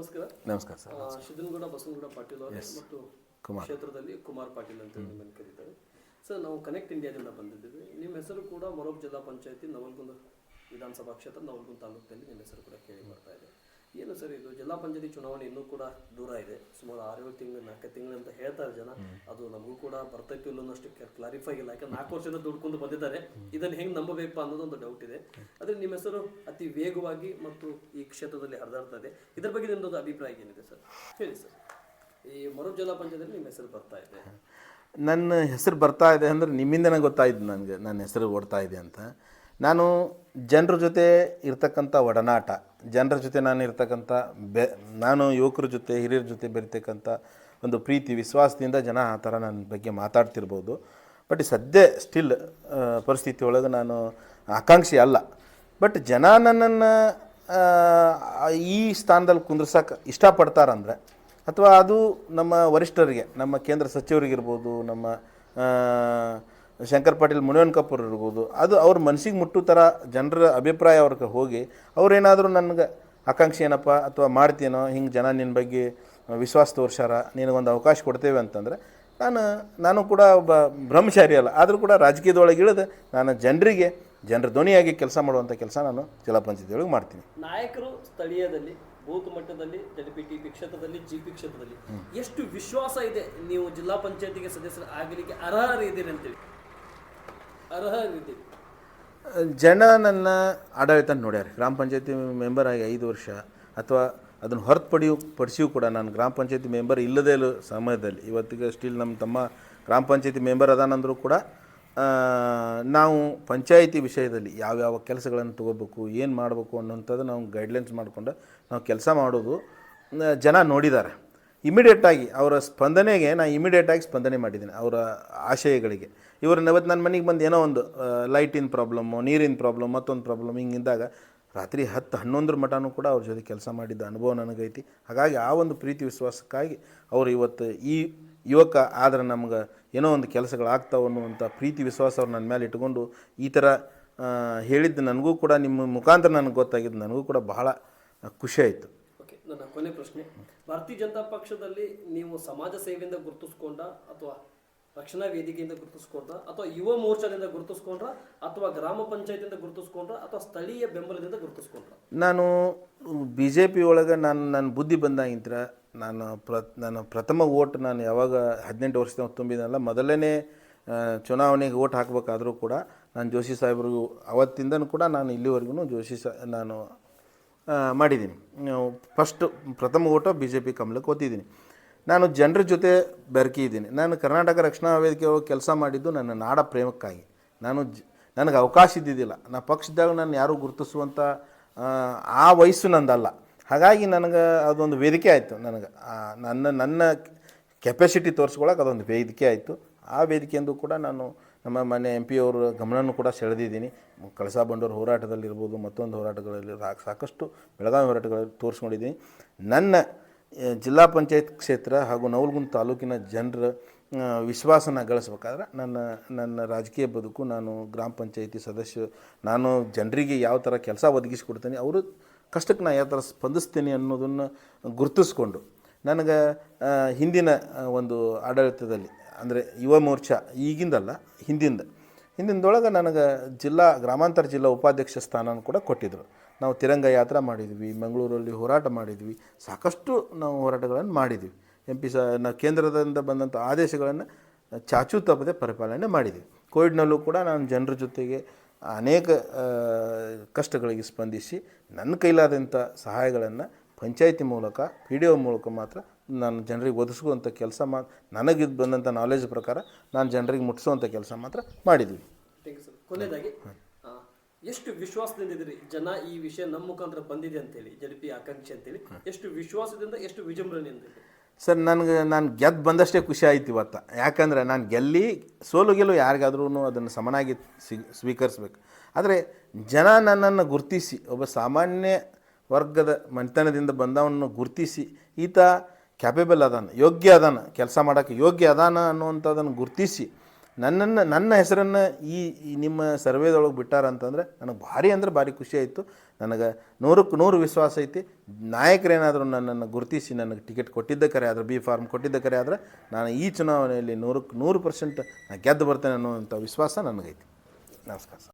ನಮಸ್ಕಾರ. ನಮಸ್ಕಾರ ಸರ್. ಶಿವನಗೌಡ ಬಸವನಗೌಡ ಪಾಟೀಲ್ ಅವರು ಮತ್ತು ಕ್ಷೇತ್ರದಲ್ಲಿ ಕುಮಾರ್ ಪಾಟೀಲ್ ಅಂತ ನಿಮ್ಮನ್ನು ಕರೀತಾರೆ ಸರ್. ನಾವು ಕನೆಕ್ಟ್ ಇಂಡಿಯಾದಿಂದ ಬಂದಿದ್ದೀವಿ. ನಿಮ್ಮ ಹೆಸರು ಕೂಡ ಮೊರಬ್ ಜಿಲ್ಲಾ ಪಂಚಾಯತಿ ನವಲಗುಂದ ವಿಧಾನಸಭಾ ಕ್ಷೇತ್ರ ನವಲಗುಂದ ತಾಲೂಕಿನಲ್ಲಿ ನಿಮ್ಮ ಹೆಸರು ಕೂಡ ಕೇಳಿ ಬರ್ತಾ ಇದೆ. ಏನು ಸರ್ ಇದು ಜಿಲ್ಲಾ ಪಂಚಾಯತಿ ಚುನಾವಣೆ ಇನ್ನೂ ಕೂಡ ದೂರ ಇದೆ, ಸುಮಾರು 6-7 ತಿಂಗಳು 4 ತಿಂಗಳು ಅಂತ ಹೇಳ್ತಾರೆ ಜನ. ಅದು ನಮಗೂ ಕೂಡ ಬರ್ತೈತಿ ಇಲ್ಲ ಅನ್ನೋಷ್ಟು ಕ್ಲಾರಿಫೈ ಇಲ್ಲ, ಯಾಕಂದ್ರೆ 4 ವರ್ಷದಿಂದ ದುಡ್ಕೊಂಡು ಬಂದಿದ್ದಾರೆ. ಇದನ್ನು ಹೆಂಗೆ ನಂಬಬೇಕು ಅನ್ನೋದೊಂದು ಡೌಟ್ ಇದೆ. ಆದರೆ ನಿಮ್ಮ ಹೆಸರು ಅತಿ ವೇಗವಾಗಿ ಮತ್ತು ಈ ಕ್ಷೇತ್ರದಲ್ಲಿ ಹರಿದಾಡ್ತಾ ಇದೆ. ಇದರ ಬಗ್ಗೆ ನಿಮ್ಮದೊಂದು ಅಭಿಪ್ರಾಯ ಏನಿದೆ ಸರ್, ಹೇಳಿ ಸರ್. ಈ ಮೊರಬ್ ಜಿಲ್ಲಾ ಪಂಚಾಯತಿಯಲ್ಲಿ ನಿಮ್ಮ ಹೆಸರು ಬರ್ತಾ ಇದೆ. ನನ್ನ ಹೆಸರು ಬರ್ತಾ ಇದೆ ಅಂದರೆ ನಿಮ್ಮಿಂದನೇ ಗೊತ್ತಾಯಿತು ನನಗೆ ನನ್ನ ಹೆಸರು ಓಡ್ತಾ ಇದೆ ಅಂತ. ನಾನು ಜನರ ಜೊತೆ ಇರ್ತಕ್ಕಂಥ ಒಡನಾಟ, ಜನರ ಜೊತೆ ನಾನು ಇರ್ತಕ್ಕಂಥ ನಾನು ಯುವಕರ ಜೊತೆ ಹಿರಿಯರ ಜೊತೆ ಬೆರಿತಕ್ಕಂಥ ಒಂದು ಪ್ರೀತಿ ವಿಶ್ವಾಸದಿಂದ ಜನ ಆ ಥರ ನನ್ನ ಬಗ್ಗೆ ಮಾತಾಡ್ತಿರ್ಬೋದು. ಬಟ್ ಸದ್ಯ ಸ್ಟಿಲ್ ಪರಿಸ್ಥಿತಿ ಒಳಗೆ ನಾನು ಆಕಾಂಕ್ಷಿ ಅಲ್ಲ. ಬಟ್ ಜನ ನನ್ನನ್ನು ಈ ಸ್ಥಾನದಲ್ಲಿ ಕುಂದ್ರಸಕ್ಕೆ ಇಷ್ಟಪಡ್ತಾರಂದರೆ, ಅಥವಾ ಅದು ನಮ್ಮ ವರಿಷ್ಠರಿಗೆ, ನಮ್ಮ ಕೇಂದ್ರ ಸಚಿವರಿಗಿರ್ಬೋದು, ನಮ್ಮ ಶಂಕರ್ ಪಾಟೀಲ್ ಮುನಿಯನ್ಕಪ್ಪರು ಇರ್ಬೋದು, ಅದು ಅವ್ರ ಮನಸ್ಸಿಗೆ ಮುಟ್ಟೋ ಥರ ಜನರ ಅಭಿಪ್ರಾಯ ಅವ್ರಿಗೆ ಹೋಗಿ ಅವ್ರೇನಾದರೂ ನನಗೆ ಆಕಾಂಕ್ಷಿ ಏನಪ್ಪ ಅಥವಾ ಮಾಡ್ತೀನೋ ಹಿಂಗೆ ಜನ ನಿನ್ನ ಬಗ್ಗೆ ವಿಶ್ವಾಸ ತೋರ್ಸಾರ, ನಿನಗೊಂದು ಅವಕಾಶ ಕೊಡ್ತೇವೆ ಅಂತಂದರೆ ನಾನು ಕೂಡ ಒಬ್ಬ ಬ್ರಹ್ಮಚಾರಿ ಅಲ್ಲ, ಆದರೂ ಕೂಡ ರಾಜಕೀಯದೊಳಗೆ ಇಳಿದು ನಾನು ಜನರ ಧ್ವನಿಯಾಗಿ ಕೆಲಸ ಮಾಡುವಂಥ ಕೆಲಸ ನಾನು ಜಿಲ್ಲಾ ಪಂಚಾಯತಿಯೊಳಗೆ ಮಾಡ್ತೀನಿ. ನಾಯಕರು ಸ್ಥಳೀಯದಲ್ಲಿ, ಬೂತ್ ಮಟ್ಟದಲ್ಲಿ, JPTP ಕ್ಷೇತ್ರದಲ್ಲಿ, GP ಕ್ಷೇತ್ರದಲ್ಲಿ ಎಷ್ಟು ವಿಶ್ವಾಸ ಇದೆ ನೀವು ಜಿಲ್ಲಾ ಪಂಚಾಯತಿಗೆ ಸದಸ್ಯರು ಆಗಲಿಕ್ಕೆ ಅರ್ಹರಿದ್ದೀರಿ ಅಂತೇಳಿ? ಅರ್ಹರಿದ್ದೀರಿ. ಜನ ನನ್ನ ಆಡಳಿತ ನೋಡ್ಯಾರ. ಗ್ರಾಮ ಪಂಚಾಯತಿ ಮೆಂಬರ್ ಆಗಿ 5 ವರ್ಷ, ಅಥವಾ ಅದನ್ನು ಹೊರತುಪಡಿಸಿಯೂ ಕೂಡ ನಾನು ಗ್ರಾಮ ಪಂಚಾಯತಿ ಮೆಂಬರ್ ಇಲ್ಲದೇ ಇರೋ ಸಮಯದಲ್ಲಿ, ಇವತ್ತಿಗೆ ಸ್ಟಿಲ್ ನಮ್ಮ ತಮ್ಮ ಗ್ರಾಮ ಪಂಚಾಯತಿ ಮೆಂಬರ್ ಅದಾನಂದರೂ ಕೂಡ ನಾವು ಪಂಚಾಯಿತಿ ವಿಷಯದಲ್ಲಿ ಯಾವ್ಯಾವ ಕೆಲಸಗಳನ್ನು ತೊಗೋಬೇಕು, ಏನು ಮಾಡಬೇಕು ಅನ್ನೋಂಥದ್ದು ನಾವು ಗೈಡ್ಲೈನ್ಸ್ ಮಾಡಿಕೊಂಡು ನಾವು ಕೆಲಸ ಮಾಡೋದು ಜನ ನೋಡಿದ್ದಾರೆ. ಇಮಿಡಿಯೇಟಾಗಿ ಅವರ ಸ್ಪಂದನೆಗೆ ನಾನು ಇಮಿಡಿಯೇಟಾಗಿ ಸ್ಪಂದನೆ ಮಾಡಿದ್ದೀನಿ, ಅವರ ಆಶಯಗಳಿಗೆ. ಇವ್ರನ್ನ ಇವತ್ತು ನನ್ನ ಮನೆಗೆ ಬಂದು ಏನೋ ಒಂದು ಲೈಟಿನ ಪ್ರಾಬ್ಲಮ್ಮು, ನೀರಿನ ಪ್ರಾಬ್ಲಮ್, ಮತ್ತೊಂದು ಪ್ರಾಬ್ಲಮ್ ಹಿಂಗಿದ್ದಾಗ ರಾತ್ರಿ 10-11 ಮಟನೂ ಕೂಡ ಅವ್ರ ಜೊತೆ ಕೆಲಸ ಮಾಡಿದ್ದ ಅನುಭವ ನನಗೈತಿ. ಹಾಗಾಗಿ ಆ ಒಂದು ಪ್ರೀತಿ ವಿಶ್ವಾಸಕ್ಕಾಗಿ ಅವರು ಇವತ್ತು ಈ ಯುವಕ ಆದರೆ ನಮ್ಗೆ ಏನೋ ಒಂದು ಕೆಲಸಗಳಾಗ್ತಾವೆ ಅನ್ನುವಂಥ ಪ್ರೀತಿ ವಿಶ್ವಾಸ ಅವ್ರು ನನ್ನ ಮೇಲೆ ಇಟ್ಕೊಂಡು ಈ ಥರ ಹೇಳಿದ್ದು ನನಗೂ ಕೂಡ ನಿಮ್ಮ ಮುಖಾಂತರ ನನಗೆ ಗೊತ್ತಾಗಿದ್ದು ನನಗೂ ಕೂಡ ಬಹಳ ಖುಷಿ ಆಯಿತು. ಓಕೆ, ನನ್ನ ಕೊನೆ ಪ್ರಶ್ನೆ, ಭಾರತೀಯ ಜನತಾ ಪಕ್ಷದಲ್ಲಿ ನೀವು ಸಮಾಜ ಸೇವೆಯಿಂದ ಗುರುತಿಸ್ಕೊಂಡ, ಅಥವಾ ರಕ್ಷಣಾ ವೇದಿಕೆಯಿಂದ ಗುರುತಿಸ್ಕೊಂಡ್ರ, ಅಥವಾ ಯುವ ಮೋರ್ಚಾದಿಂದ ಗುರುತಿಸ್ಕೊಂಡ್ರ, ಅಥವಾ ಗ್ರಾಮ ಪಂಚಾಯತಿಯಿಂದ ಗುರುತಿಸ್ಕೊಂಡ್ರ, ಅಥವಾ ಸ್ಥಳೀಯ ಬೆಂಬಲದಿಂದ ಗುರುತಿಸ್ಕೊಂಡ್ರ? ನಾನು BJP ಒಳಗೆ ನನ್ನ ಬುದ್ಧಿ ಬಂದಾಗಿಂತ ನಾನು ಪ್ರಥಮ ಓಟ್ ನಾನು ಯಾವಾಗ 18 ವರ್ಷದ ತುಂಬಿದನಲ್ಲ, ಮೊದಲನೇ ಚುನಾವಣೆಗೆ ಓಟ್ ಹಾಕಬೇಕಾದ್ರೂ ಕೂಡ ನಾನು ಜೋಶಿ ಸಾಹೇಬ್ರಿಗೂ ಅವತ್ತಿಂದನೂ ಕೂಡ ನಾನು ಇಲ್ಲಿವರೆಗೂ ನಾನು ಮಾಡಿದ್ದೀನಿ. ಪ್ರಥಮ ಓಟು BJP ಕಮಲಕ್ಕೆ ಒತ್ತಿದ್ದೀನಿ. ನಾನು ಜನರ ಜೊತೆ ಬೆರಕಿದ್ದೀನಿ. ನಾನು ಕರ್ನಾಟಕ ರಕ್ಷಣಾ ವೇದಿಕೆ ಕೆಲಸ ಮಾಡಿದ್ದು ನನ್ನ ನಾಡ ಪ್ರೇಮಕ್ಕಾಗಿ. ನನಗೆ ಅವಕಾಶ ಇದ್ದಿದ್ದಿಲ್ಲ, ನಾ ಪಕ್ಷದಾಗ ನಾನು ಯಾರೂ ಗುರುತಿಸುವಂಥ ಆ ವಯಸ್ಸು ನಂದಲ್ಲ. ಹಾಗಾಗಿ ನನಗೆ ಅದೊಂದು ವೇದಿಕೆ ಆಯಿತು. ನನಗೆ ನನ್ನ ಕೆಪಾಸಿಟಿ ತೋರಿಸ್ಕೊಳ್ಳೋಕೆ ಅದೊಂದು ವೇದಿಕೆ ಆಯಿತು. ಆ ವೇದಿಕೆಯಿಂದ ಕೂಡ ನಾನು ನಮ್ಮ ಮನೆ MP ಅವ್ರ ಗಮನನೂ ಕೂಡ ಸೆಳೆದಿದ್ದೀನಿ. ಕಳಸಾ ಬಂಡೂರು ಹೋರಾಟದಲ್ಲಿರ್ಬೋದು, ಮತ್ತೊಂದು ಹೋರಾಟಗಳಲ್ಲಿ ಸಾಕಷ್ಟು ಬೆಳಗಾವಿ ಹೋರಾಟಗಳಲ್ಲಿ ತೋರಿಸ್ಕೊಂಡಿದ್ದೀನಿ. ನನ್ನ ಜಿಲ್ಲಾ ಪಂಚಾಯತ್ ಕ್ಷೇತ್ರ ಹಾಗೂ ನವಲಗುಂದ ತಾಲೂಕಿನ ಜನರ ವಿಶ್ವಾಸನ ಗಳಿಸ್ಬೇಕಾದ್ರೆ ನನ್ನ ರಾಜಕೀಯ ಬದುಕು, ನಾನು ಗ್ರಾಮ ಪಂಚಾಯತಿ ಸದಸ್ಯ, ನಾನು ಜನರಿಗೆ ಯಾವ ಥರ ಕೆಲಸ ಒದಗಿಸಿಕೊಡ್ತೀನಿ, ಅವರು ಕಷ್ಟಕ್ಕೆ ನಾನು ಯಾವ ಥರ ಸ್ಪಂದಿಸ್ತೀನಿ ಅನ್ನೋದನ್ನು ಗುರುತಿಸ್ಕೊಂಡು ನನಗೆ ಹಿಂದಿನ ಒಂದು ಆಡಳಿತದಲ್ಲಿ, ಅಂದರೆ ಯುವ ಮೋರ್ಚಾ ಈಗಿಂದಲ್ಲ ಹಿಂದಿಂದೊಳಗೆ ನನಗೆ ಗ್ರಾಮಾಂತರ ಜಿಲ್ಲಾ ಉಪಾಧ್ಯಕ್ಷ ಸ್ಥಾನನೂ ಕೂಡ ಕೊಟ್ಟಿದ್ದರು. ನಾವು ತಿರಂಗ ಯಾತ್ರಾ ಮಾಡಿದ್ವಿ, ಮಂಗಳೂರಲ್ಲಿ ಹೋರಾಟ ಮಾಡಿದ್ವಿ, ಸಾಕಷ್ಟು ನಾವು ಹೋರಾಟಗಳನ್ನು ಮಾಡಿದ್ವಿ. ನಾವು ಕೇಂದ್ರದಿಂದ ಬಂದಂಥ ಆದೇಶಗಳನ್ನು ಚಾಚೂ ತಪ್ಪದೆ ಪರಿಪಾಲನೆ ಮಾಡಿದ್ವಿ. ಕೋವಿಡ್ನಲ್ಲೂ ಕೂಡ ನಾನು ಜನರ ಜೊತೆಗೆ ಅನೇಕ ಕಷ್ಟಗಳಿಗೆ ಸ್ಪಂದಿಸಿ ನನ್ನ ಕೈಲಾದಂಥ ಸಹಾಯಗಳನ್ನು ಪಂಚಾಯಿತಿ ಮೂಲಕ, PDO ಮೂಲಕ ಮಾತ್ರ ನಾನು ಜನರಿಗೆ ಒದಗಿಸುವಂಥ ಕೆಲಸ ನನಗೆ ಬಂದಂಥ ನಾಲೆಜ್ ಪ್ರಕಾರ ನಾನು ಜನರಿಗೆ ಮುಟ್ಟಿಸುವಂಥ ಕೆಲಸ ಮಾತ್ರ ಮಾಡಿದ್ವಿ. Thank you sir. ಕೊನೆಯದಾಗಿ ಎಷ್ಟು ವಿಶ್ವಾಸದಿಂದ ಇದ್ರಿ ಜನ ಈ ವಿಷಯ ನಮ್ಮ ಮುಖಾಂತರ ಬಂದಿದೆ ಅಂತೇಳಿ, JP ಆಕಾಂಕ್ಷಿ ಅಂತೇಳಿ, ಎಷ್ಟು ವಿಶ್ವಾಸದಿಂದ, ಎಷ್ಟು ವಿಜೃಂಭಣೆಯಿಂದ? ಸರ್, ನಾನು ಗೆದ್ದು ಬಂದಷ್ಟೇ ಖುಷಿ ಆಯ್ತು ಇವತ್ತು. ಯಾಕಂದರೆ ನಾನು ಸೋಲು ಗೆಲ್ಲು ಯಾರಿಗಾದ್ರೂ ಅದನ್ನು ಸಮನಾಗಿ ಸ್ವೀಕರಿಸ್ಬೇಕು. ಆದರೆ ಜನ ನನ್ನನ್ನು ಗುರುತಿಸಿ, ಒಬ್ಬ ಸಾಮಾನ್ಯ ವರ್ಗದ ಮನೆತನದಿಂದ ಬಂದವನ್ನ ಗುರುತಿಸಿ ಈತ ಕ್ಯಾಪೇಬಲ್ ಅದಾನ, ಯೋಗ್ಯ ಅದಾನ, ಕೆಲಸ ಮಾಡೋಕ್ಕೆ ಯೋಗ್ಯ ಅದಾನ ಅನ್ನುವಂಥದ್ದನ್ನು ಗುರುತಿಸಿ ನನ್ನ ಹೆಸರನ್ನು ಈ ನಿಮ್ಮ ಸರ್ವೇದೊಳಗೆ ಬಿಟ್ಟಾರಂತಂದರೆ ನನಗೆ ಭಾರಿ ಖುಷಿ ಆಯಿತು. ನನಗೆ 100% ವಿಶ್ವಾಸ ಐತಿ. ನಾಯಕರೇನಾದರೂ ನನ್ನನ್ನು ಗುರುತಿಸಿ ನನಗೆ ಟಿಕೆಟ್ ಕೊಟ್ಟಿದ್ದ ಕರೆ ಆದ್ರೆ, ಬಿ ಫಾರ್ಮ್ ಕೊಟ್ಟಿದ್ದ ಕರೆ ಆದರೆ ನಾನು ಈ ಚುನಾವಣೆಯಲ್ಲಿ 100% ನಾನು ಗೆದ್ದು ಬರ್ತೇನೆ ಅನ್ನುವಂಥ ವಿಶ್ವಾಸ ನನಗೈತಿ. ನಮಸ್ಕಾರ ಸರ್.